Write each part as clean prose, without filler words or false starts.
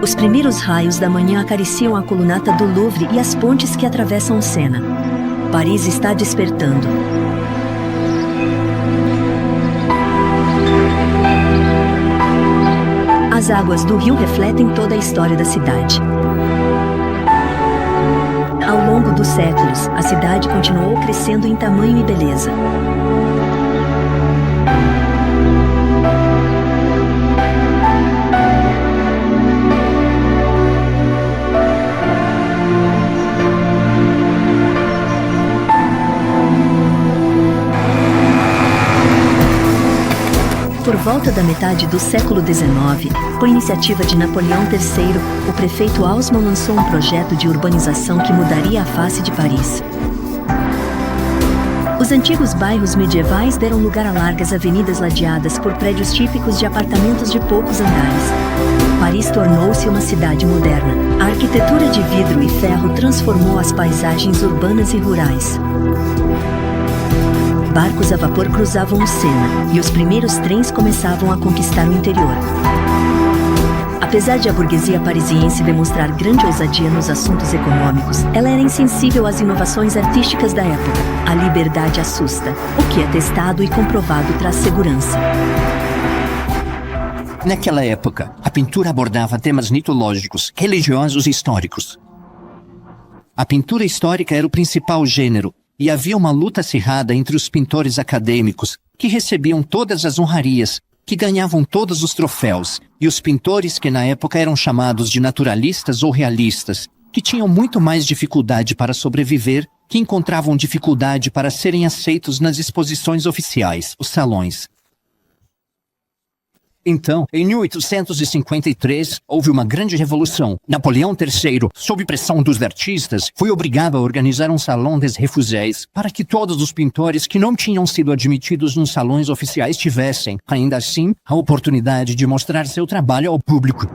Os primeiros raios da manhã acariciam a colunata do Louvre e as pontes que atravessam o Sena. Paris está despertando. As águas do rio refletem toda a história da cidade. Ao longo dos séculos, a cidade continuou crescendo em tamanho e beleza. Por volta da metade do século XIX, por iniciativa de Napoleão III, o prefeito Haussmann lançou um projeto de urbanização que mudaria a face de Paris. Os antigos bairros medievais deram lugar a largas avenidas ladeadas por prédios típicos de apartamentos de poucos andares. Paris tornou-se uma cidade moderna. A arquitetura de vidro e ferro transformou as paisagens urbanas e rurais. Barcos a vapor cruzavam o Sena, e os primeiros trens começavam a conquistar o interior. Apesar de a burguesia parisiense demonstrar grande ousadia nos assuntos econômicos, ela era insensível às inovações artísticas da época. A liberdade assusta. O que é testado e comprovado traz segurança. Naquela época, a pintura abordava temas mitológicos, religiosos e históricos. A pintura histórica era o principal gênero, e havia uma luta acirrada entre os pintores acadêmicos, que recebiam todas as honrarias, que ganhavam todos os troféus, e os pintores que na época eram chamados de naturalistas ou realistas, que tinham muito mais dificuldade para sobreviver, que encontravam dificuldade para serem aceitos nas exposições oficiais, os salões. Então, em 1853, houve uma grande revolução. Napoleão III, sob pressão dos artistas, foi obrigado a organizar um salão des réfugiés para que todos os pintores que não tinham sido admitidos nos salões oficiais tivessem, ainda assim, a oportunidade de mostrar seu trabalho ao público.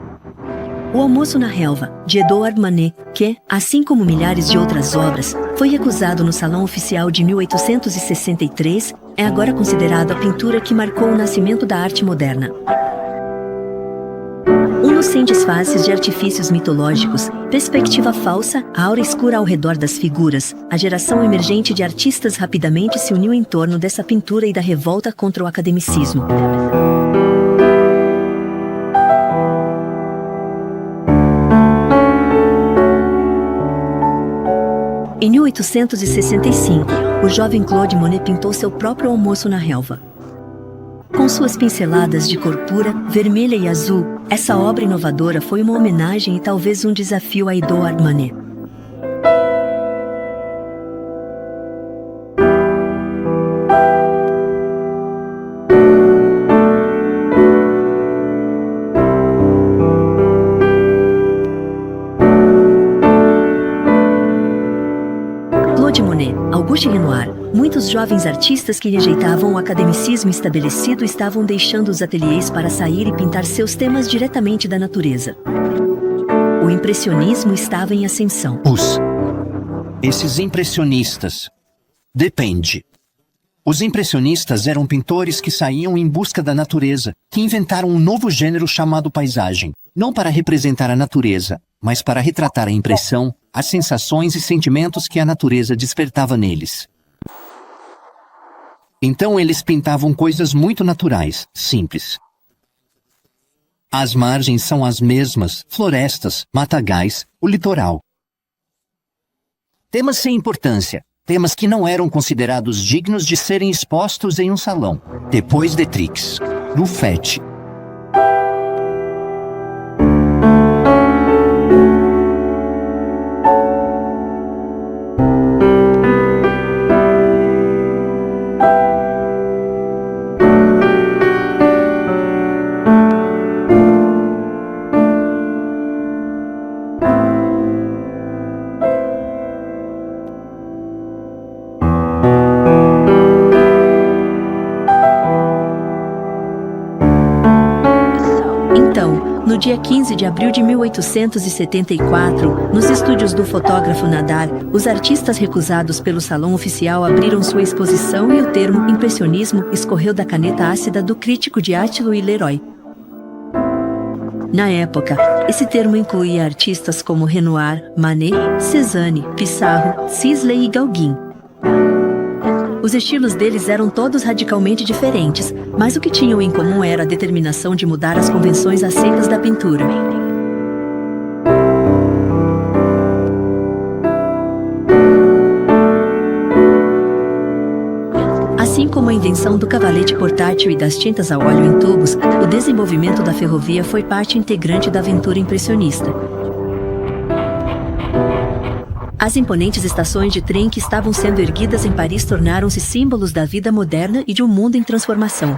O Almoço na Relva, de Edouard Manet, que, assim como milhares de outras obras, foi recusado no Salão Oficial de 1863, é agora considerado a pintura que marcou o nascimento da arte moderna. Uns sem disfarces de artifícios mitológicos, perspectiva falsa, a aura escura ao redor das figuras, a geração emergente de artistas rapidamente se uniu em torno dessa pintura e da revolta contra o academicismo. Em 1865, o jovem Claude Monet pintou seu próprio Almoço na Relva. Com suas pinceladas de cor pura, vermelha e azul, essa obra inovadora foi uma homenagem e talvez um desafio a Edouard Manet. Claude Monet, Auguste Renoir, muitos jovens artistas que rejeitavam o academicismo estabelecido estavam deixando os ateliês para sair e pintar seus temas diretamente da natureza. O impressionismo estava em ascensão. Esses impressionistas. Depende. Os impressionistas eram pintores que saíam em busca da natureza, que inventaram um novo gênero chamado paisagem, não para representar a natureza, mas para retratar a impressão, as sensações e sentimentos que a natureza despertava neles. Então eles pintavam coisas muito naturais, simples. As margens são as mesmas, florestas, matagais, o litoral. Temas sem importância, temas que não eram considerados dignos de serem expostos em um salão. Depois de Trix, Lufete. No dia 15 de abril de 1874, nos estúdios do fotógrafo Nadar, os artistas recusados pelo Salão Oficial abriram sua exposição e o termo impressionismo escorreu da caneta ácida do crítico de arte Louis Leroy. Na época, esse termo incluía artistas como Renoir, Manet, Cézanne, Pissarro, Sisley e Gauguin. Os estilos deles eram todos radicalmente diferentes, mas o que tinham em comum era a determinação de mudar as convenções aceitas da pintura. Assim como a invenção do cavalete portátil e das tintas a óleo em tubos, o desenvolvimento da ferrovia foi parte integrante da aventura impressionista. As imponentes estações de trem que estavam sendo erguidas em Paris tornaram-se símbolos da vida moderna e de um mundo em transformação.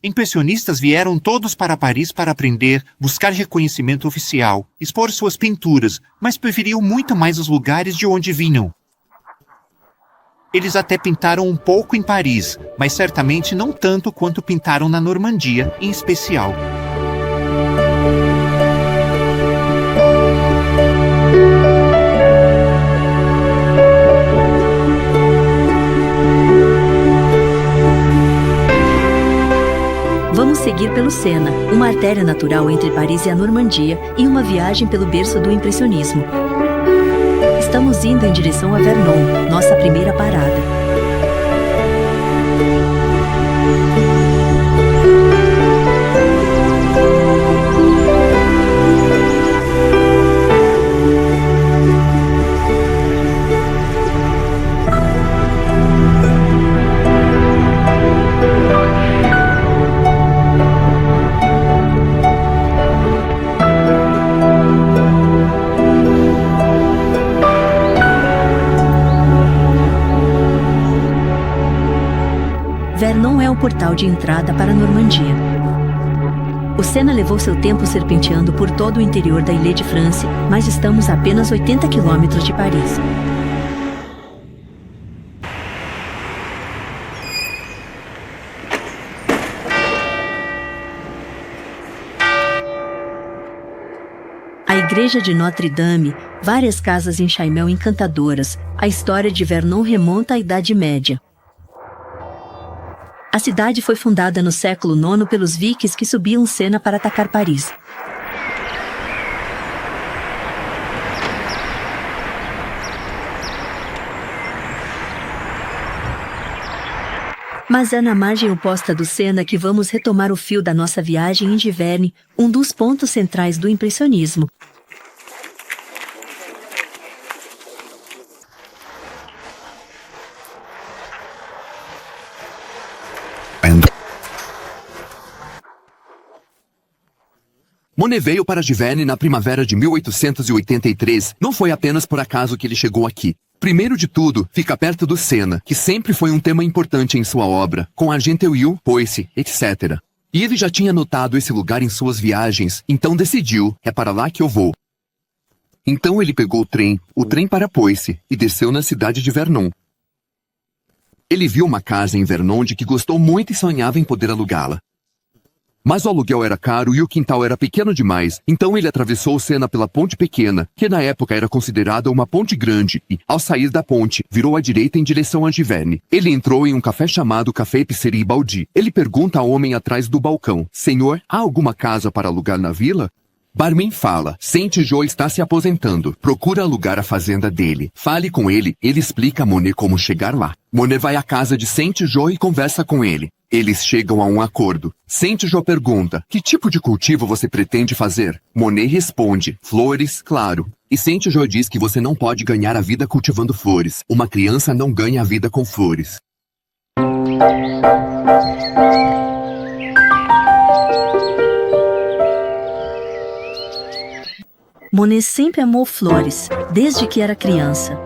Impressionistas vieram todos para Paris para aprender, buscar reconhecimento oficial, expor suas pinturas, mas preferiam muito mais os lugares de onde vinham. Eles até pintaram um pouco em Paris, mas certamente não tanto quanto pintaram na Normandia, em especial. Vamos seguir pelo Sena, uma artéria natural entre Paris e a Normandia, e uma viagem pelo berço do impressionismo. Estamos indo em direção a Vernon, nossa primeira parada. Vernon é o portal de entrada para a Normandia. O Sena levou seu tempo serpenteando por todo o interior da Île-de-France, mas estamos a apenas 80 quilômetros de Paris. A igreja de Notre-Dame, várias casas em Chaillot encantadoras, a história de Vernon remonta à Idade Média. A cidade foi fundada no século IX pelos vikings que subiam o Sena para atacar Paris. Mas é na margem oposta do Sena que vamos retomar o fio da nossa viagem em Giverny, um dos pontos centrais do impressionismo. Monet veio para Giverny na primavera de 1883. Não foi apenas por acaso que ele chegou aqui. Primeiro de tudo, fica perto do Sena, que sempre foi um tema importante em sua obra, com Argenteuil, Poissy, etc. E ele já tinha notado esse lugar em suas viagens, então decidiu, é para lá que eu vou. Então ele pegou o trem para Poissy, e desceu na cidade de Vernon. Ele viu uma casa em Vernon de que gostou muito e sonhava em poder alugá-la. Mas o aluguel era caro e o quintal era pequeno demais, então ele atravessou o Sena pela ponte pequena, que na época era considerada uma ponte grande, e, ao sair da ponte, virou à direita em direção a Giverny. Ele entrou em um café chamado Café Épicerie Baldi. Ele pergunta ao homem atrás do balcão: "Senhor, há alguma casa para alugar na vila?" Barman fala: "Saint-Jean está se aposentando. Procura alugar a fazenda dele. Fale com ele, ele explica a Monet como chegar lá." Monet vai à casa de Saint-Jean e conversa com ele. Eles chegam a um acordo. Saint-Jean pergunta: "Que tipo de cultivo você pretende fazer?" Monet responde: "Flores, claro." E Saint-Jean diz que você não pode ganhar a vida cultivando flores. Uma criança não ganha a vida com flores. Monet sempre amou flores, desde que era criança.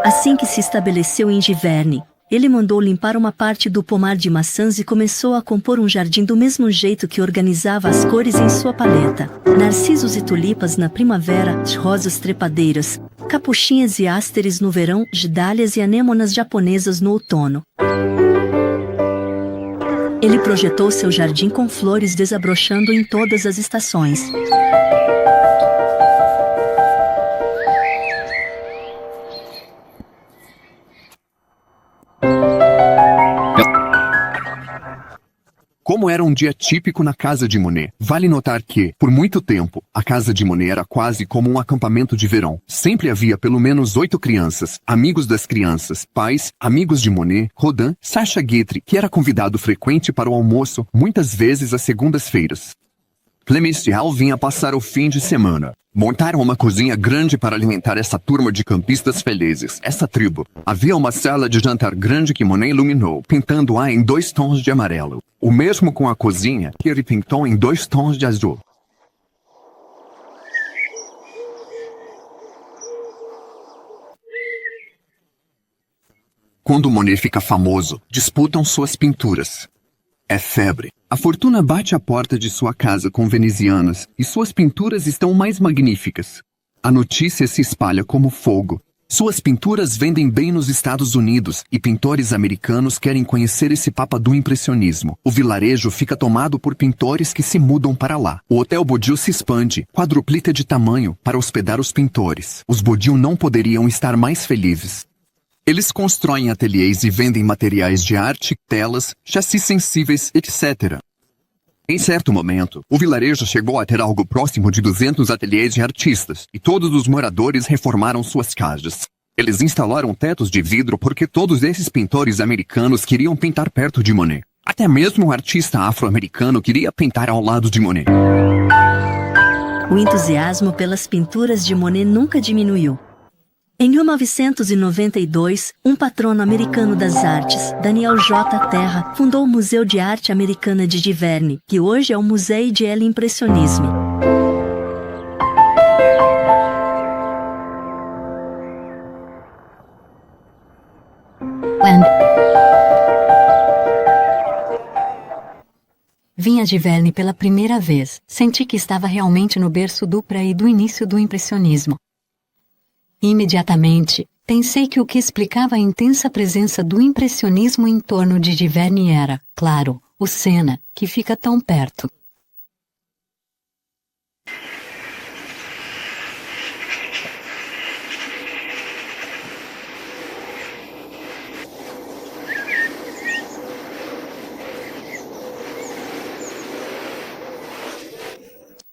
Assim que se estabeleceu em Giverny, ele mandou limpar uma parte do pomar de maçãs e começou a compor um jardim do mesmo jeito que organizava as cores em sua paleta. Narcisos e tulipas na primavera, rosas trepadeiras, capuchinhas e ásteres no verão, dálias e anêmonas japonesas no outono. Ele projetou seu jardim com flores desabrochando em todas as estações. Como era um dia típico na casa de Monet. Vale notar que, por muito tempo, a casa de Monet era quase como um acampamento de verão. Sempre havia pelo menos 8 crianças, amigos das crianças, pais, amigos de Monet, Rodin, Sacha Guitry, que era convidado frequente para o almoço, muitas vezes às segundas-feiras. Clemestial vinha passar o fim de semana. Montaram uma cozinha grande para alimentar essa turma de campistas felizes, essa tribo. Havia uma sala de jantar grande que Monet iluminou, pintando-a em 2 tons de amarelo. O mesmo com a cozinha, que ele pintou em 2 tons de azul. Quando Monet fica famoso, disputam suas pinturas. É febre. A fortuna bate à porta de sua casa com venezianas e suas pinturas estão mais magníficas. A notícia se espalha como fogo. Suas pinturas vendem bem nos Estados Unidos e pintores americanos querem conhecer esse papa do impressionismo. O vilarejo fica tomado por pintores que se mudam para lá. O Hotel Bodil se expande, quadruplica de tamanho para hospedar os pintores. Os Bodil não poderiam estar mais felizes. Eles constroem ateliês e vendem materiais de arte, telas, chassis sensíveis, etc. Em certo momento, o vilarejo chegou a ter algo próximo de 200 ateliês de artistas, e todos os moradores reformaram suas casas. Eles instalaram tetos de vidro porque todos esses pintores americanos queriam pintar perto de Monet. Até mesmo o artista afro-americano queria pintar ao lado de Monet. O entusiasmo pelas pinturas de Monet nunca diminuiu. Em 1992, um patrono americano das artes, Daniel J. Terra, fundou o Museu de Arte Americana de Giverny, que hoje é o Museu de l'Impressionisme. Vim a Giverny pela primeira vez. Senti que estava realmente no berço duplo e do início do impressionismo. Imediatamente, pensei que o que explicava a intensa presença do impressionismo em torno de Giverny era, claro, o Sena, que fica tão perto.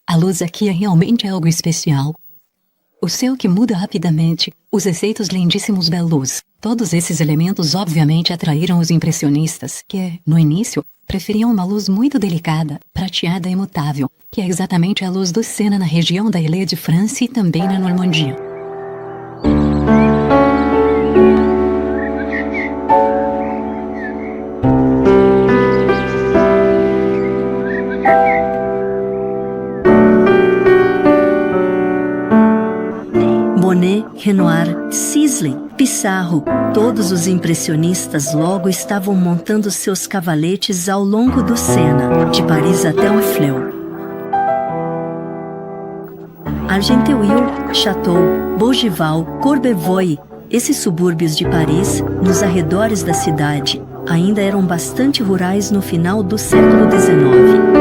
A luz aqui é realmente algo especial. O céu que muda rapidamente, os efeitos lindíssimos da luz. Todos esses elementos obviamente atraíram os impressionistas, que, no início, preferiam uma luz muito delicada, prateada e imutável, que é exatamente a luz do Sena na região da Île-de-France e também na Normandia. Monet, Renoir, Sisley, Pissarro, todos os impressionistas logo estavam montando seus cavaletes ao longo do Sena, de Paris até o Fleu. Argenteuil, Château, Bougival, Courbevoie, esses subúrbios de Paris, nos arredores da cidade, ainda eram bastante rurais no final do século XIX.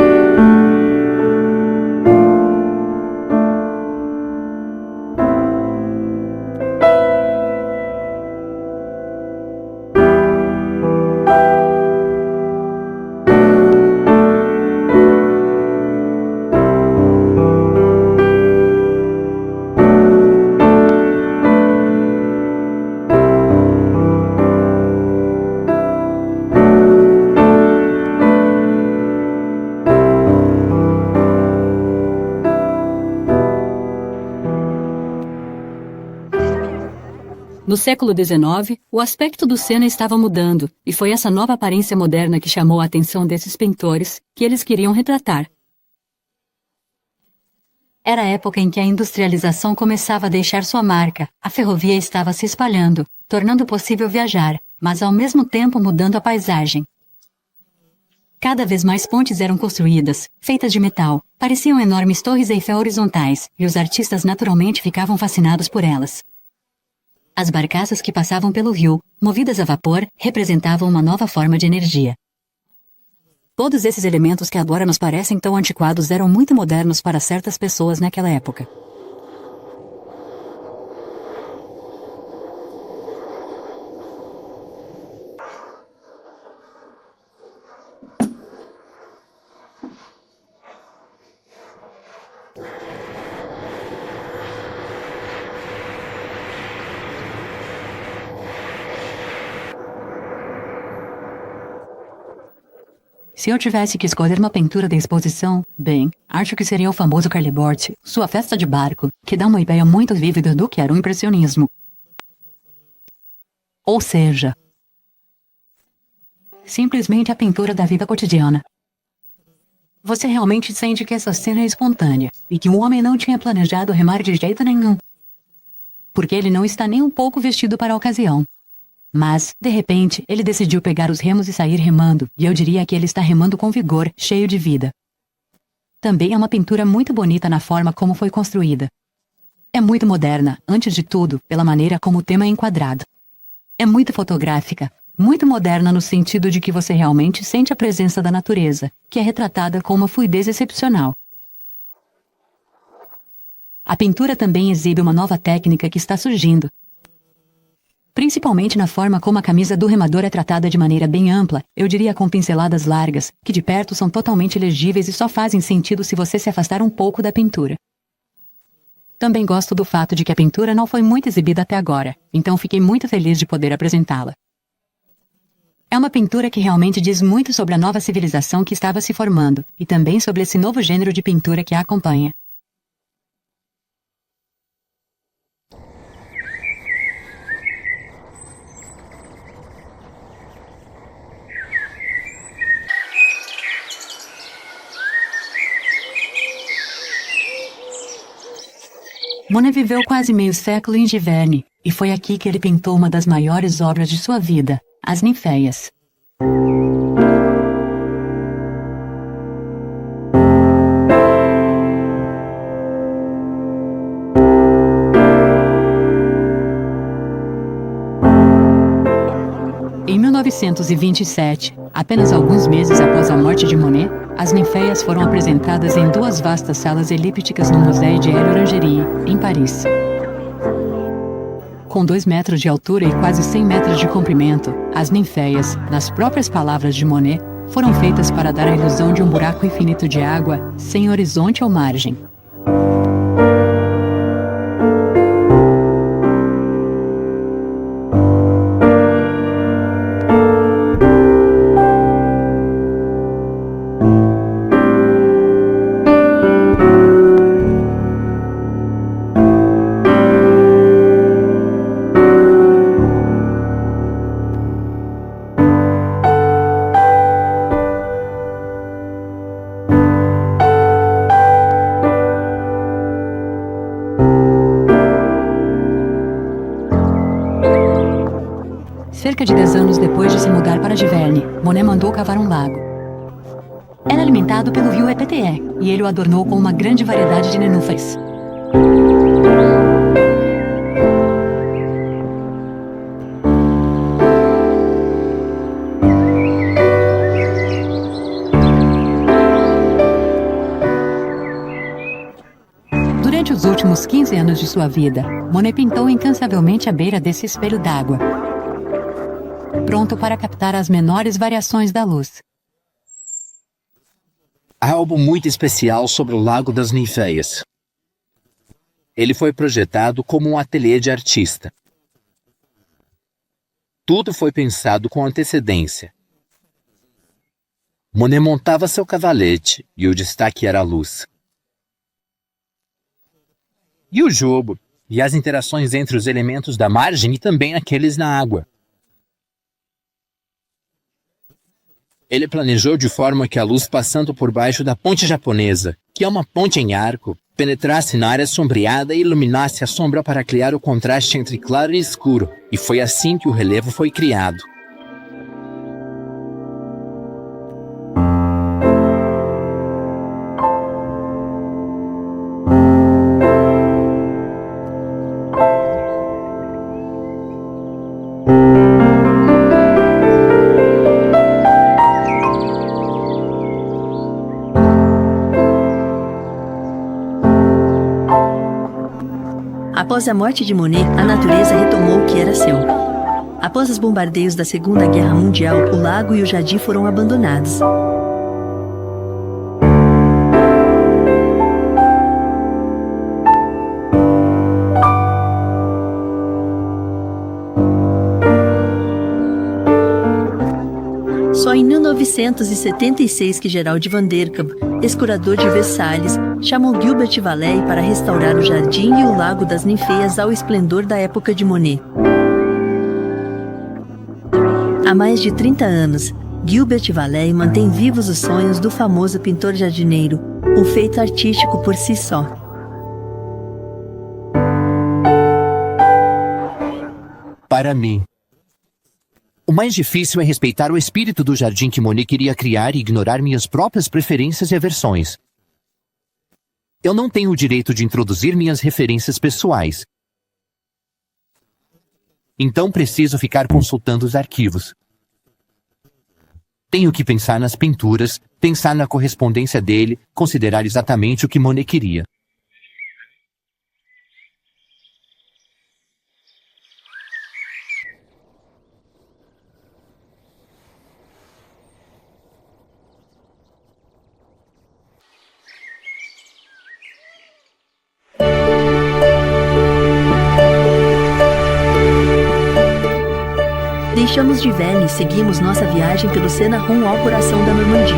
No século XIX, o aspecto do Sena estava mudando, e foi essa nova aparência moderna que chamou a atenção desses pintores, que eles queriam retratar. Era a época em que a industrialização começava a deixar sua marca, a ferrovia estava se espalhando, tornando possível viajar, mas ao mesmo tempo mudando a paisagem. Cada vez mais pontes eram construídas, feitas de metal, pareciam enormes torres Eiffel horizontais, e os artistas naturalmente ficavam fascinados por elas. As barcaças que passavam pelo rio, movidas a vapor, representavam uma nova forma de energia. Todos esses elementos que agora nos parecem tão antiquados eram muito modernos para certas pessoas naquela época. Se eu tivesse que escolher uma pintura da exposição, bem, acho que seria o famoso Caillebotte, sua festa de barco, que dá uma ideia muito vívida do que era o impressionismo. Ou seja, simplesmente a pintura da vida cotidiana. Você realmente sente que essa cena é espontânea e que o homem não tinha planejado remar de jeito nenhum. Porque ele não está nem um pouco vestido para a ocasião. Mas, de repente, ele decidiu pegar os remos e sair remando, e eu diria que ele está remando com vigor, cheio de vida. Também é uma pintura muito bonita na forma como foi construída. É muito moderna, antes de tudo, pela maneira como o tema é enquadrado. É muito fotográfica, muito moderna no sentido de que você realmente sente a presença da natureza, que é retratada com uma fluidez excepcional. A pintura também exibe uma nova técnica que está surgindo. Principalmente na forma como a camisa do remador é tratada de maneira bem ampla, eu diria com pinceladas largas, que de perto são totalmente legíveis e só fazem sentido se você se afastar um pouco da pintura. Também gosto do fato de que a pintura não foi muito exibida até agora, então fiquei muito feliz de poder apresentá-la. É uma pintura que realmente diz muito sobre a nova civilização que estava se formando, e também sobre esse novo gênero de pintura que a acompanha. Monet viveu quase meio século em Giverny, e foi aqui que ele pintou uma das maiores obras de sua vida, As Ninféias. Em 1927, apenas alguns meses após a morte de Monet, as ninféias foram apresentadas em duas vastas salas elípticas no Musée de l'Orangerie, em Paris. Com 2 metros de altura e quase 100 metros de comprimento, as ninféias, nas próprias palavras de Monet, foram feitas para dar a ilusão de um buraco infinito de água, sem horizonte ou margem. Cerca de 10 anos depois de se mudar para Giverny, Monet mandou cavar um lago. Era alimentado pelo rio Epetée, e ele o adornou com uma grande variedade de nenúfares. Durante os últimos 15 anos de sua vida, Monet pintou incansavelmente à beira desse espelho d'água, pronto para captar as menores variações da luz. Há algo muito especial sobre o Lago das Ninféias. Ele foi projetado como um ateliê de artista. Tudo foi pensado com antecedência. Monet montava seu cavalete e o destaque era a luz. E o jogo, e as interações entre os elementos da margem e também aqueles na água. Ele planejou de forma que a luz passando por baixo da ponte japonesa, que é uma ponte em arco, penetrasse na área sombreada e iluminasse a sombra para criar o contraste entre claro e escuro, e foi assim que o relevo foi criado. Após a morte de Monet, a natureza retomou o que era seu. Após os bombardeios da Segunda Guerra Mundial, o lago e o jardim foram abandonados. Só em 1976 que Gerald van der Kamp, ex-curador de Versalhes, chamou Gilbert Vallée para restaurar o jardim e o Lago das Ninféias ao esplendor da época de Monet. Há mais de 30 anos, Gilbert Vallée mantém vivos os sonhos do famoso pintor jardineiro, um feito artístico por si só. Para mim, o mais difícil é respeitar o espírito do jardim que Monet queria criar e ignorar minhas próprias preferências e aversões. Eu não tenho o direito de introduzir minhas referências pessoais. Então preciso ficar consultando os arquivos. Tenho que pensar nas pinturas, pensar na correspondência dele, considerar exatamente o que Monet queria. Deixamos de Verne e seguimos nossa viagem pelo Sena rumo ao coração da Normandia.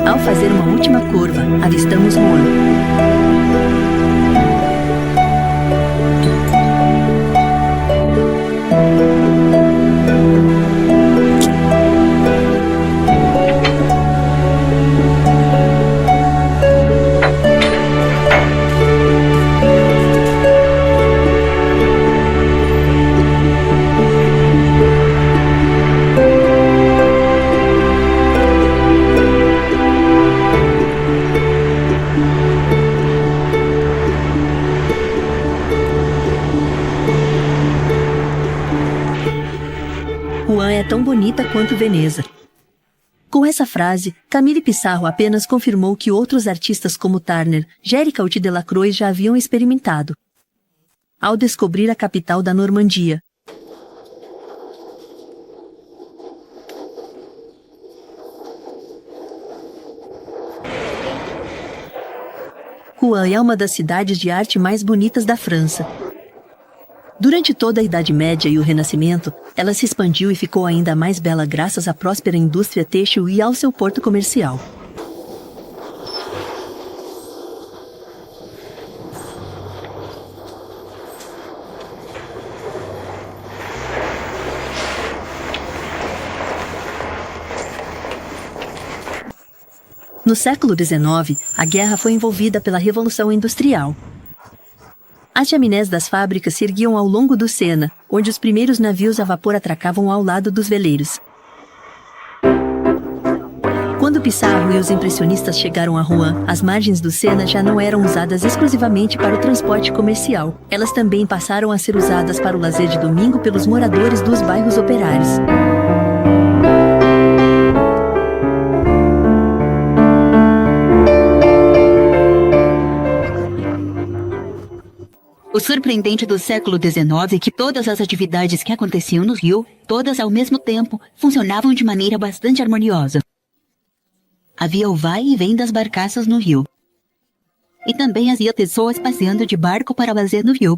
Ao fazer uma última curva, avistamos Rouen. Rouen é tão bonita quanto Veneza. Com essa frase, Camille Pissarro apenas confirmou que outros artistas como Turner, Géricault e Delacroix já haviam experimentado. Ao descobrir a capital da Normandia, Rouen é uma das cidades de arte mais bonitas da França. Durante toda a Idade Média e o Renascimento, ela se expandiu e ficou ainda mais bela graças à próspera indústria têxtil e ao seu porto comercial. No século XIX, a guerra foi envolvida pela Revolução Industrial. As chaminés das fábricas se erguiam ao longo do Sena, onde os primeiros navios a vapor atracavam ao lado dos veleiros. Quando Pissarro e os impressionistas chegaram a Rouen, as margens do Sena já não eram usadas exclusivamente para o transporte comercial. Elas também passaram a ser usadas para o lazer de domingo pelos moradores dos bairros operários. O surpreendente do século XIX é que todas as atividades que aconteciam no rio, todas ao mesmo tempo, funcionavam de maneira bastante harmoniosa. Havia o vai e vem das barcaças no rio. E também havia pessoas passeando de barco para lazer no rio.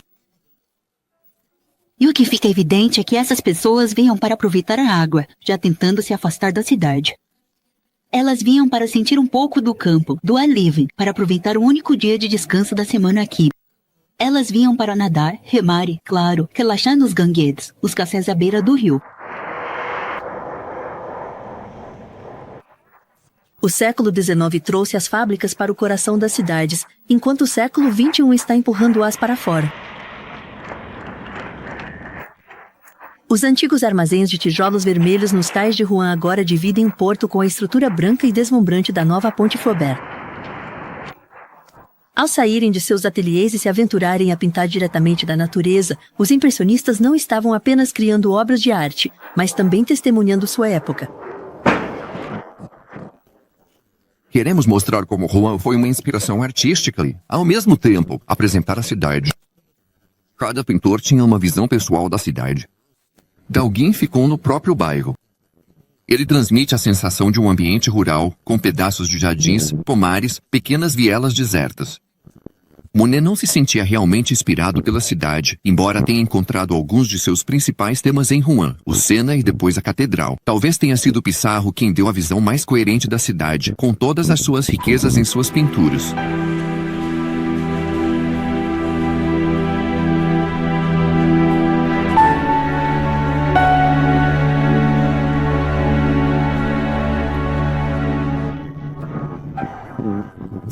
E o que fica evidente é que essas pessoas vinham para aproveitar a água, já tentando se afastar da cidade. Elas vinham para sentir um pouco do campo, do ar livre, para aproveitar o único dia de descanso da semana aqui. Elas vinham para nadar, remar e, claro, relaxar nos ganguetes, os cafés à beira do rio. O século XIX trouxe as fábricas para o coração das cidades, enquanto o século XXI está empurrando-as para fora. Os antigos armazéns de tijolos vermelhos nos cais de Rouen agora dividem um porto com a estrutura branca e deslumbrante da nova Ponte Flaubert. Ao saírem de seus ateliês e se aventurarem a pintar diretamente da natureza, os impressionistas não estavam apenas criando obras de arte, mas também testemunhando sua época. Queremos mostrar como Rouen foi uma inspiração artística e, ao mesmo tempo, apresentar a cidade. Cada pintor tinha uma visão pessoal da cidade. Gauguin ficou no próprio bairro. Ele transmite a sensação de um ambiente rural, com pedaços de jardins, pomares, pequenas vielas desertas. Monet não se sentia realmente inspirado pela cidade, embora tenha encontrado alguns de seus principais temas em Rouen, o Sena e depois a Catedral. Talvez tenha sido Pissarro quem deu a visão mais coerente da cidade, com todas as suas riquezas em suas pinturas.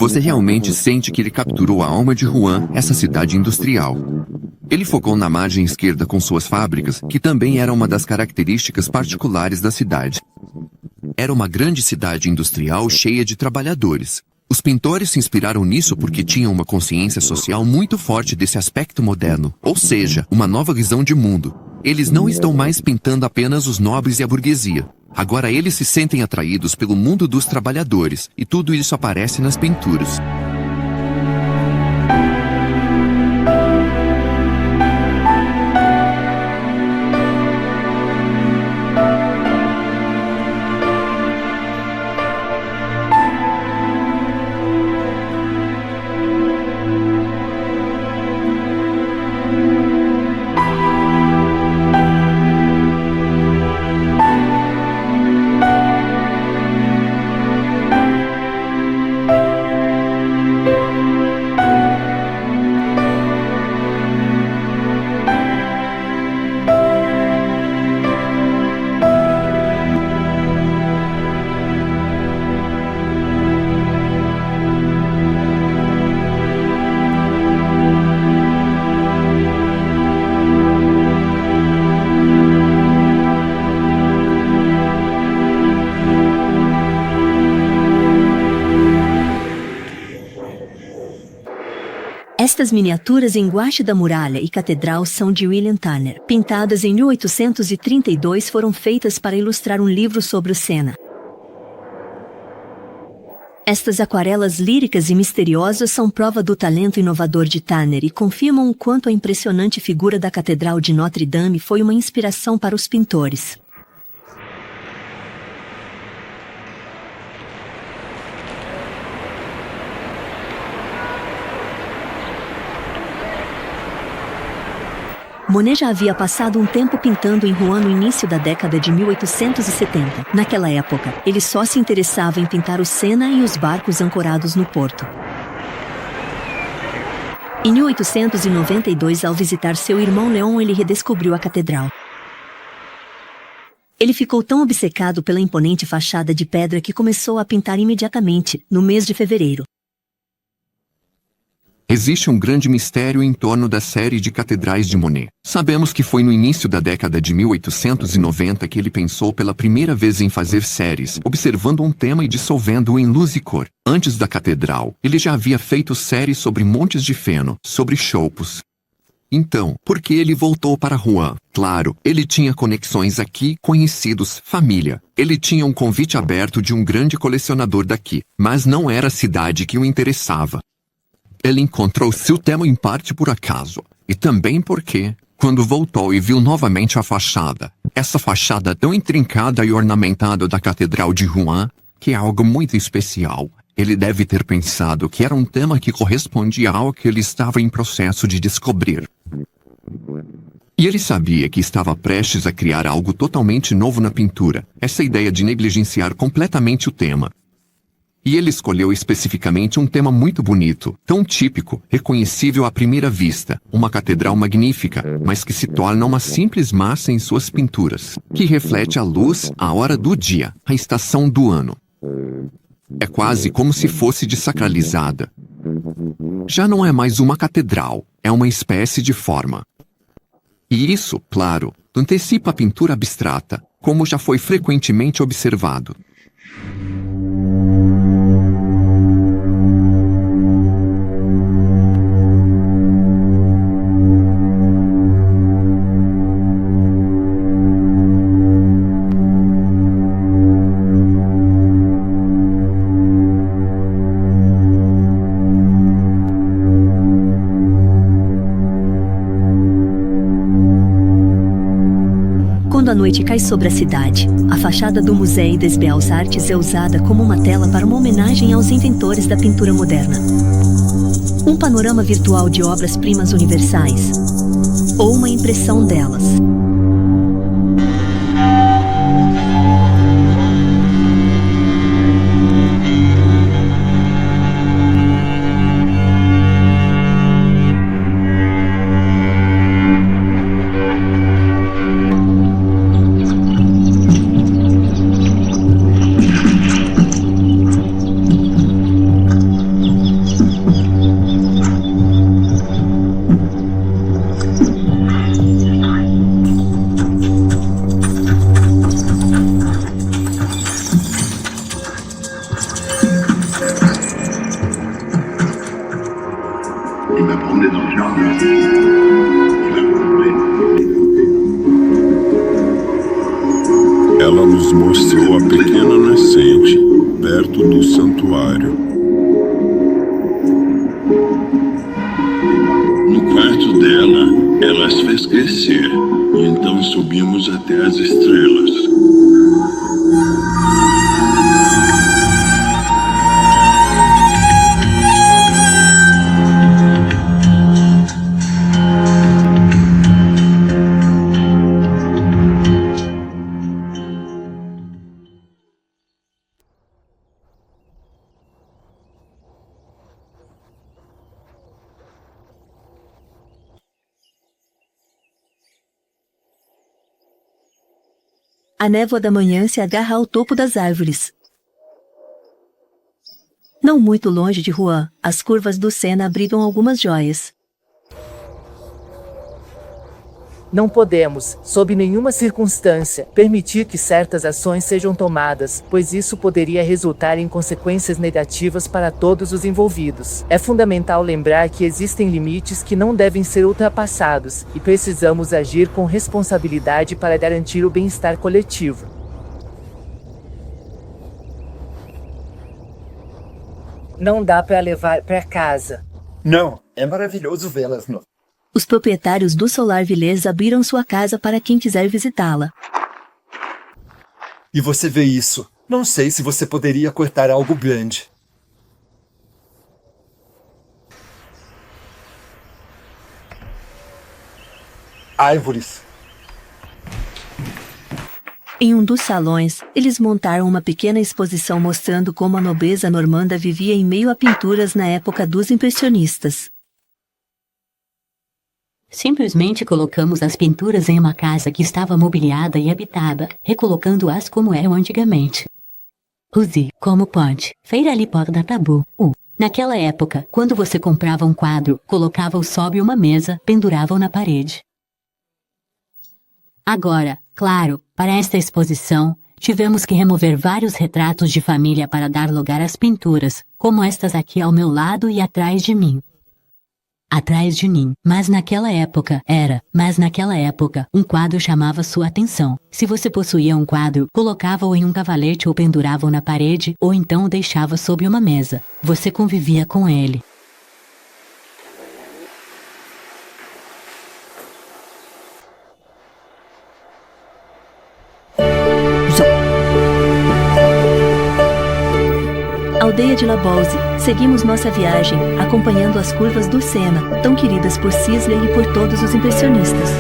Você realmente sente que ele capturou a alma de Rouen, essa cidade industrial. Ele focou na margem esquerda com suas fábricas, que também era uma das características particulares da cidade. Era uma grande cidade industrial cheia de trabalhadores. Os pintores se inspiraram nisso porque tinham uma consciência social muito forte desse aspecto moderno, ou seja, uma nova visão de mundo. Eles não estão mais pintando apenas os nobres e a burguesia. Agora eles se sentem atraídos pelo mundo dos trabalhadores, e tudo isso aparece nas pinturas. Estas miniaturas em guache da muralha e catedral são de William Tanner. Pintadas em 1832, foram feitas para ilustrar um livro sobre o Sena. Estas aquarelas líricas e misteriosas são prova do talento inovador de Tanner e confirmam o quanto a impressionante figura da Catedral de Notre Dame foi uma inspiração para os pintores. Monet já havia passado um tempo pintando em Rouen no início da década de 1870. Naquela época, ele só se interessava em pintar o Sena e os barcos ancorados no porto. Em 1892, ao visitar seu irmão Léon, ele redescobriu a catedral. Ele ficou tão obcecado pela imponente fachada de pedra que começou a pintar imediatamente, no mês de fevereiro. Existe um grande mistério em torno da série de catedrais de Monet. Sabemos que foi no início da década de 1890 que ele pensou pela primeira vez em fazer séries, observando um tema e dissolvendo-o em luz e cor. Antes da catedral, ele já havia feito séries sobre montes de feno, sobre choupos. Então, por que ele voltou para Rouen? Claro, ele tinha conexões aqui, conhecidos, família. Ele tinha um convite aberto de um grande colecionador daqui, mas não era a cidade que o interessava. Ele encontrou seu tema em parte por acaso. E também porque, quando voltou e viu novamente a fachada, essa fachada tão intrincada e ornamentada da Catedral de Rouen, que é algo muito especial, ele deve ter pensado que era um tema que correspondia ao que ele estava em processo de descobrir. E ele sabia que estava prestes a criar algo totalmente novo na pintura, essa ideia de negligenciar completamente o tema. E ele escolheu especificamente um tema muito bonito, tão típico, reconhecível à primeira vista, uma catedral magnífica, mas que se torna uma simples massa em suas pinturas, que reflete a luz, a hora do dia, a estação do ano. É quase como se fosse desacralizada. Já não é mais uma catedral, é uma espécie de forma. E isso, claro, antecipa a pintura abstrata, como já foi frequentemente observado. Quando a noite cai sobre a cidade, a fachada do Musée des Beaux-Arts é usada como uma tela para uma homenagem aos inventores da pintura moderna. Um panorama virtual de obras-primas universais, ou uma impressão delas. Ela nos mostrou a pequena nascente, perto do santuário. No quarto dela, ela as fez crescer, e então subimos até as estrelas. A névoa da manhã se agarra ao topo das árvores. Não muito longe de Rouen, as curvas do Sena abrigam algumas joias. Não podemos, sob nenhuma circunstância, permitir que certas ações sejam tomadas, pois isso poderia resultar em consequências negativas para todos os envolvidos. É fundamental lembrar que existem limites que não devem ser ultrapassados, e precisamos agir com responsabilidade para garantir o bem-estar coletivo. Não dá para levar para casa. Não, é maravilhoso vê-las no... Os proprietários do Solar Village abriram sua casa para quem quiser visitá-la. E você vê isso. Não sei se você poderia cortar algo grande. Árvores. Em um dos salões, eles montaram uma pequena exposição mostrando como a nobreza normanda vivia em meio a pinturas na época dos impressionistas. Simplesmente colocamos as pinturas em uma casa que estava mobiliada e habitada, recolocando-as como eram antigamente. Use, como pode, feira ali porta tabu. Naquela época, quando você comprava um quadro, colocava-o sob uma mesa, pendurava-o na parede. Agora, claro, para esta exposição, tivemos que remover vários retratos de família para dar lugar às pinturas, como estas aqui ao meu lado e atrás de mim. Atrás de mim. Mas naquela época, um quadro chamava sua atenção. Se você possuía um quadro, colocava-o em um cavalete ou pendurava-o na parede, ou então o deixava sob uma mesa. Você convivia com ele. aldeia de La Bouse, seguimos nossa viagem, acompanhando as curvas do Sena, tão queridas por Sisley e por todos os impressionistas.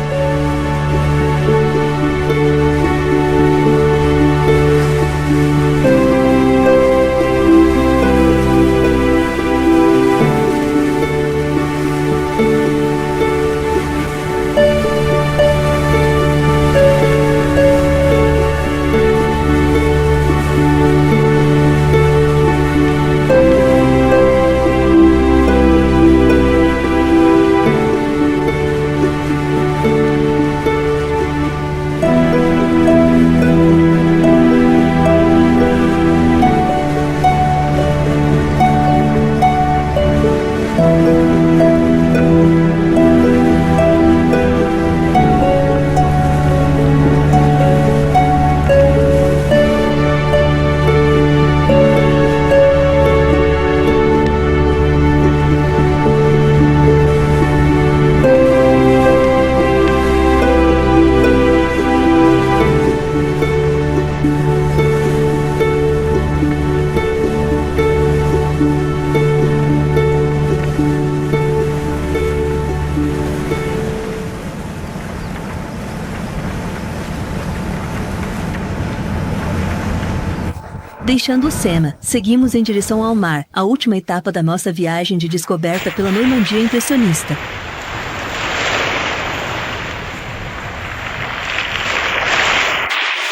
Deixando o Sena, seguimos em direção ao mar, a última etapa da nossa viagem de descoberta pela Normandia impressionista.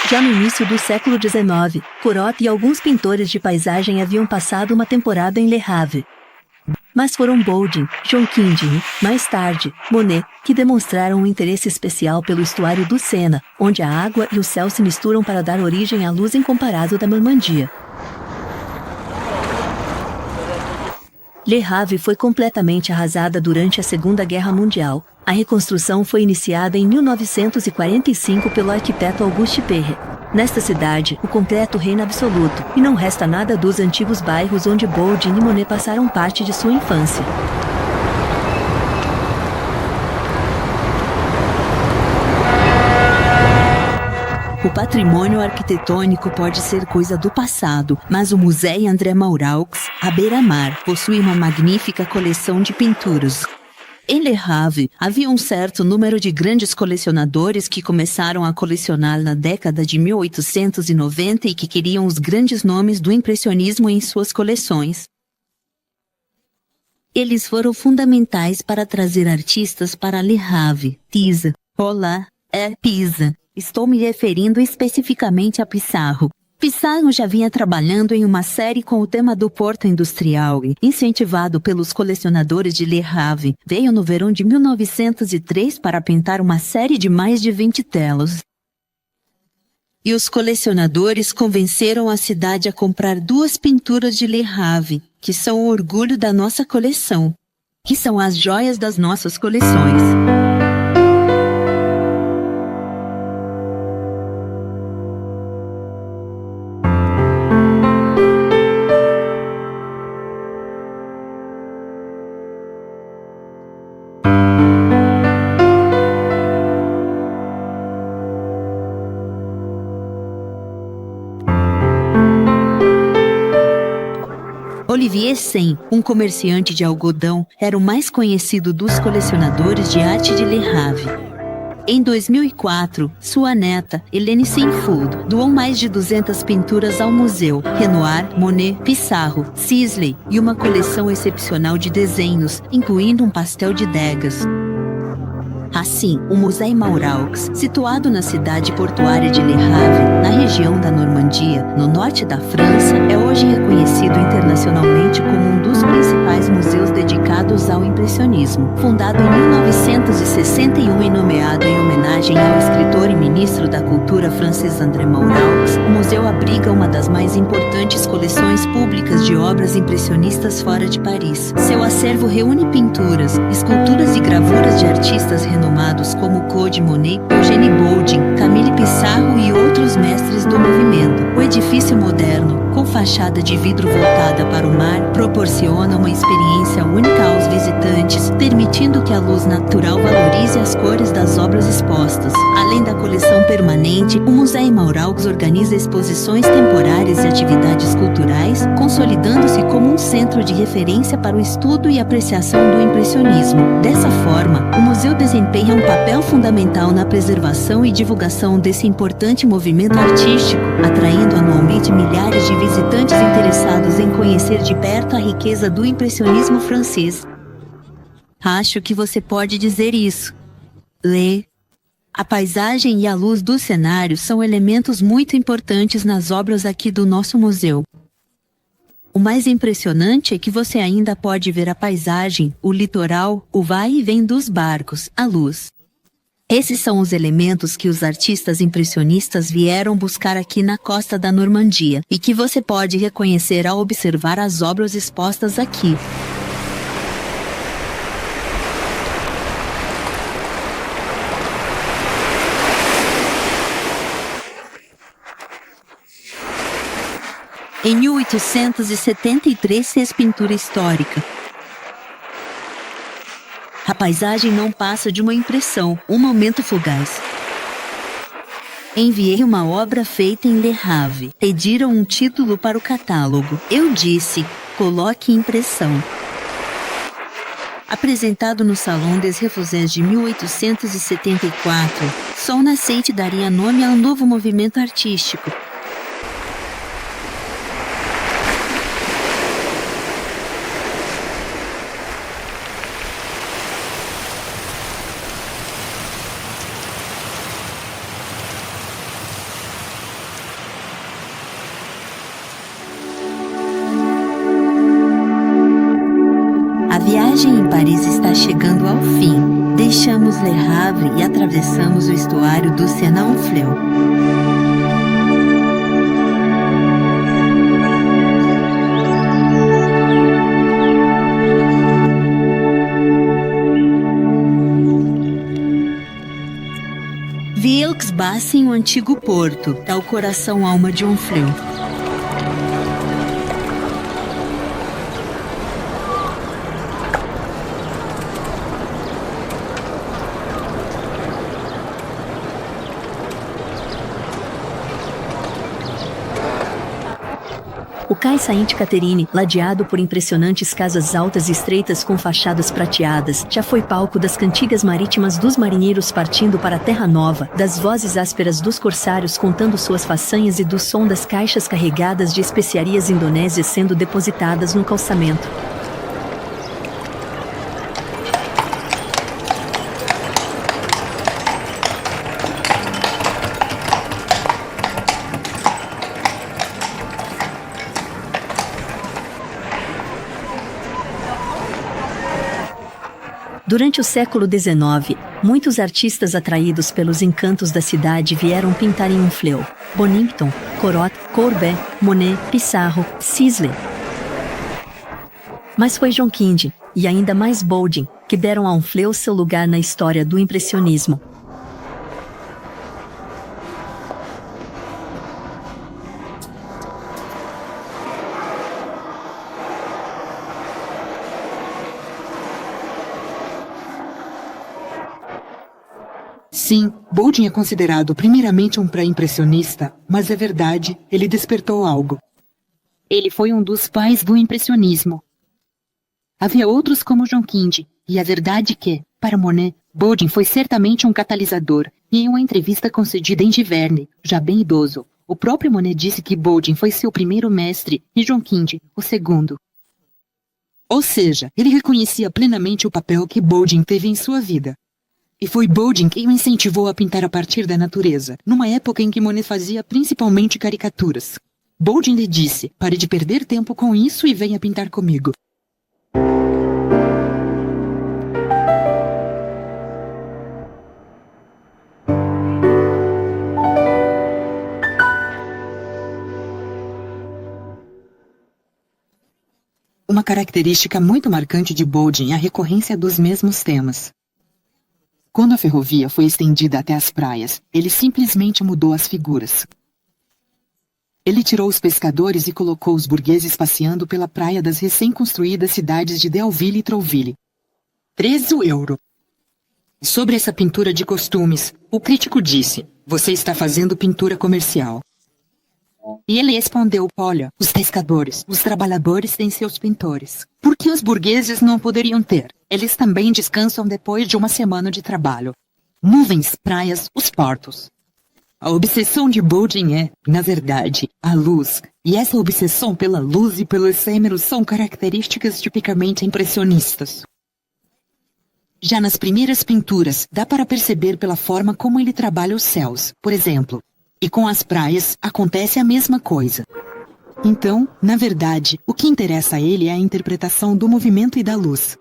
Já no início do século XIX, Corot e alguns pintores de paisagem haviam passado uma temporada em Le Havre. Mas foram Boudin, Jonquindin e, mais tarde, Monet, que demonstraram um interesse especial pelo estuário do Sena, onde a água e o céu se misturam para dar origem à luz incomparável da Normandia. Le Havre foi completamente arrasada durante a Segunda Guerra Mundial. A reconstrução foi iniciada em 1945 pelo arquiteto Auguste Perret. Nesta cidade, o concreto reina absoluto, e não resta nada dos antigos bairros onde Boudin e Monet passaram parte de sua infância. O patrimônio arquitetônico pode ser coisa do passado, mas o Museu André Mauraux, à beira-mar, possui uma magnífica coleção de pinturas. Em Le Havre, havia um certo número de grandes colecionadores que começaram a colecionar na década de 1890 e que queriam os grandes nomes do impressionismo em suas coleções. Eles foram fundamentais para trazer artistas para Le Havre, Pisa. Olá, é Pisa. Estou me referindo especificamente a Pissarro. Pissarro já vinha trabalhando em uma série com o tema do Porto Industrial e, incentivado pelos colecionadores de Le Havre, veio no verão de 1903 para pintar uma série de mais de 20 telas. E os colecionadores convenceram a cidade a comprar 2 pinturas de Le Havre, que são o orgulho da nossa coleção, que são as joias das nossas coleções. Olivier Sain, um comerciante de algodão, era o mais conhecido dos colecionadores de arte de Le Havre. Em 2004, sua neta, Hélène Saint-Foud, doou mais de 200 pinturas ao museu, Renoir, Monet, Pissarro, Sisley e uma coleção excepcional de desenhos, incluindo um pastel de Degas. Assim, o Museu Mauraux, situado na cidade portuária de Le Havre, na região da Normandia, no norte da França, é hoje reconhecido internacionalmente como um dos principais museus dedicados ao impressionismo. Fundado em 1961 e nomeado em homenagem ao escritor e ministro da cultura francês André Mauraux, o museu abriga uma das mais importantes coleções públicas de obras impressionistas fora de Paris. Seu acervo reúne pinturas, esculturas e gravuras de artistas renomados como Claude Monet, Eugène Boudin, Camille Pissarro e outros mestres do movimento. O edifício moderno, com fachada de vidro voltada para o mar, proporciona uma experiência única aos visitantes, permitindo que a luz natural valorize as cores das obras expostas. Além da coleção exposição permanente, o Museu Mauraux organiza exposições temporárias e atividades culturais, consolidando-se como um centro de referência para o estudo e apreciação do impressionismo. Dessa forma, o museu desempenha um papel fundamental na preservação e divulgação desse importante movimento artístico, atraindo anualmente milhares de visitantes interessados em conhecer de perto a riqueza do impressionismo francês. Acho que você pode dizer isso. Lê. A paisagem e a luz do cenário são elementos muito importantes nas obras aqui do nosso museu. O mais impressionante é que você ainda pode ver a paisagem, o litoral, o vai e vem dos barcos, a luz. Esses são os elementos que os artistas impressionistas vieram buscar aqui na costa da Normandia e que você pode reconhecer ao observar as obras expostas aqui. Em 1873 fez pintura histórica. A paisagem não passa de uma impressão, um momento fugaz. Enviei uma obra feita em Le Havre. Pediram um título para o catálogo. Eu disse, coloque impressão. Apresentado no Salão des Refusés de 1874, Sol Nascente daria nome ao novo movimento artístico. A viagem em Paris está chegando ao fim. Deixamos Le Havre e atravessamos o estuário do Sena-Honfleur. Vielx-Bassen, o antigo porto, é o coração-alma de Honfleur. O Cais Sainte-Catherine, ladeado por impressionantes casas altas e estreitas com fachadas prateadas, já foi palco das cantigas marítimas dos marinheiros partindo para a Terra Nova, das vozes ásperas dos corsários contando suas façanhas e do som das caixas carregadas de especiarias indonésias sendo depositadas no calçamento. Durante o século XIX, muitos artistas atraídos pelos encantos da cidade vieram pintar em Honfleur. Bonington, Corot, Courbet, Monet, Pissarro, Sisley. Mas foi John Kendi, e ainda mais Boldin, que deram a Honfleur seu lugar na história do impressionismo. Sim, Boldin é considerado primeiramente um pré-impressionista, mas é verdade, ele despertou algo. Ele foi um dos pais do impressionismo. Havia outros como John Kendi, e a verdade é que, para Monet, Boldin foi certamente um catalisador, e em uma entrevista concedida em Giverny, já bem idoso, o próprio Monet disse que Boldin foi seu primeiro mestre e John Kendi, o segundo. Ou seja, ele reconhecia plenamente o papel que Boldin teve em sua vida. E foi Boldin quem o incentivou a pintar a partir da natureza, numa época em que Monet fazia principalmente caricaturas. Boldin lhe disse, pare de perder tempo com isso e venha pintar comigo. Uma característica muito marcante de Boldin é a recorrência dos mesmos temas. Quando a ferrovia foi estendida até as praias, ele simplesmente mudou as figuras. Ele tirou os pescadores e colocou os burgueses passeando pela praia das recém-construídas cidades de Deauville e Trouville. 13 euros. Sobre essa pintura de costumes, o crítico disse: "Você está fazendo pintura comercial." E ele respondeu: "Olha, os pescadores, os trabalhadores têm seus pintores. Por que os burgueses não poderiam ter? Eles também descansam depois de uma semana de trabalho. Nuvens, praias, os portos." A obsessão de Bodin é, na verdade, a luz. E essa obsessão pela luz e pelo efêmero são características tipicamente impressionistas. Já nas primeiras pinturas, dá para perceber pela forma como ele trabalha os céus, por exemplo. E com as praias, acontece a mesma coisa. Então, na verdade, o que interessa a ele é a interpretação do movimento e da luz.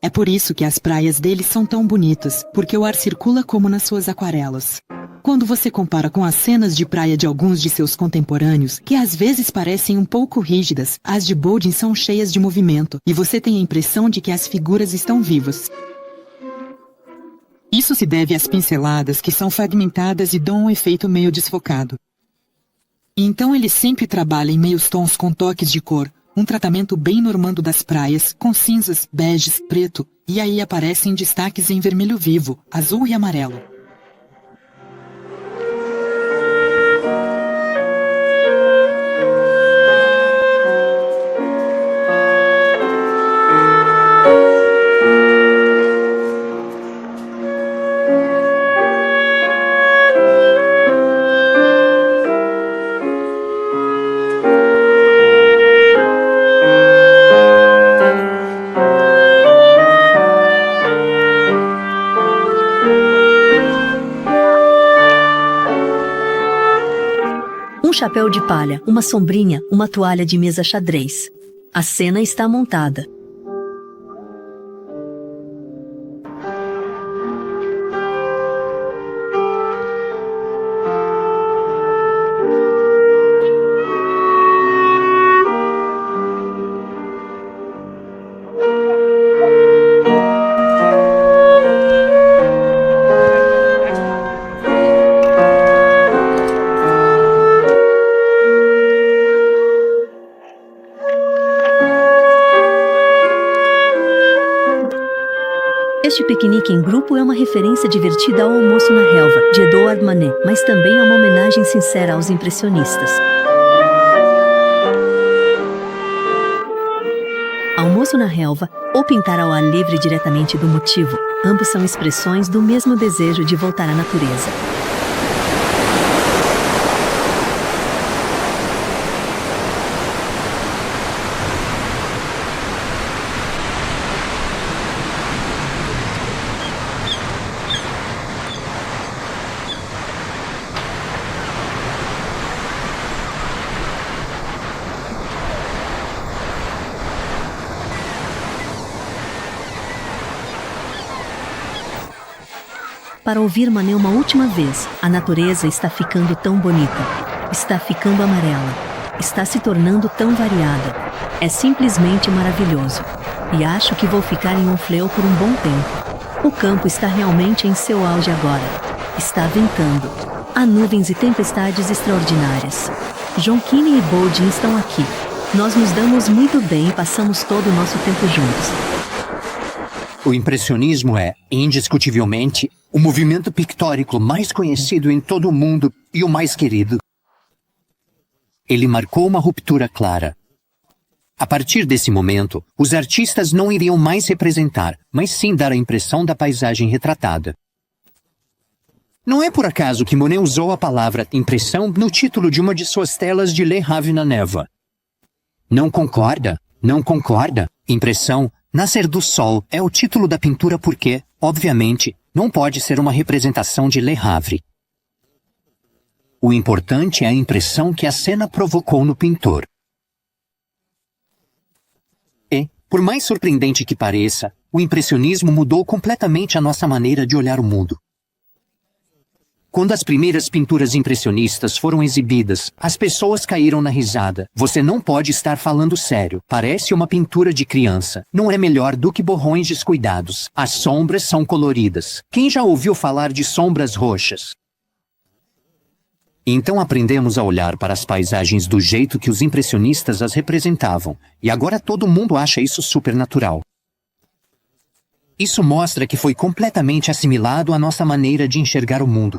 É por isso que as praias dele são tão bonitas, porque o ar circula como nas suas aquarelas. Quando você compara com as cenas de praia de alguns de seus contemporâneos, que às vezes parecem um pouco rígidas, as de Bodin são cheias de movimento, e você tem a impressão de que as figuras estão vivas. Isso se deve às pinceladas, que são fragmentadas e dão um efeito meio desfocado. E então ele sempre trabalha em meios tons com toques de cor, um tratamento bem normando das praias, com cinzas, beges, preto, e aí aparecem destaques em vermelho vivo, azul e amarelo. Um chapéu de palha, uma sombrinha, uma toalha de mesa xadrez. A cena está montada. Este piquenique em grupo é uma referência divertida ao Almoço na Relva, de Edouard Manet, mas também é uma homenagem sincera aos impressionistas. Almoço na Relva, ou pintar ao ar livre diretamente do motivo, ambos são expressões do mesmo desejo de voltar à natureza. Para ouvir Manet uma última vez, a natureza está ficando tão bonita. Está ficando amarela. Está se tornando tão variada. É simplesmente maravilhoso. E acho que vou ficar em Honfleur por um bom tempo. O campo está realmente em seu auge agora. Está ventando. Há nuvens e tempestades extraordinárias. Jonquille e Bodin estão aqui. Nós nos damos muito bem e passamos todo o nosso tempo juntos. O impressionismo é, indiscutivelmente, o movimento pictórico mais conhecido em todo o mundo e o mais querido. Ele marcou uma ruptura clara. A partir desse momento, os artistas não iriam mais representar, mas sim dar a impressão da paisagem retratada. Não é por acaso que Monet usou a palavra impressão no título de uma de suas telas de Le Havre na Névoa. Não concorda? Não concorda? Impressão, Nascer do Sol é o título da pintura porque, obviamente, não pode ser uma representação de Le Havre. O importante é a impressão que a cena provocou no pintor. E, por mais surpreendente que pareça, o impressionismo mudou completamente a nossa maneira de olhar o mundo. Quando as primeiras pinturas impressionistas foram exibidas, as pessoas caíram na risada. Você não pode estar falando sério. Parece uma pintura de criança. Não é melhor do que borrões descuidados. As sombras são coloridas. Quem já ouviu falar de sombras roxas? Então aprendemos a olhar para as paisagens do jeito que os impressionistas as representavam. E agora todo mundo acha isso supernatural. Isso mostra que foi completamente assimilado à nossa maneira de enxergar o mundo.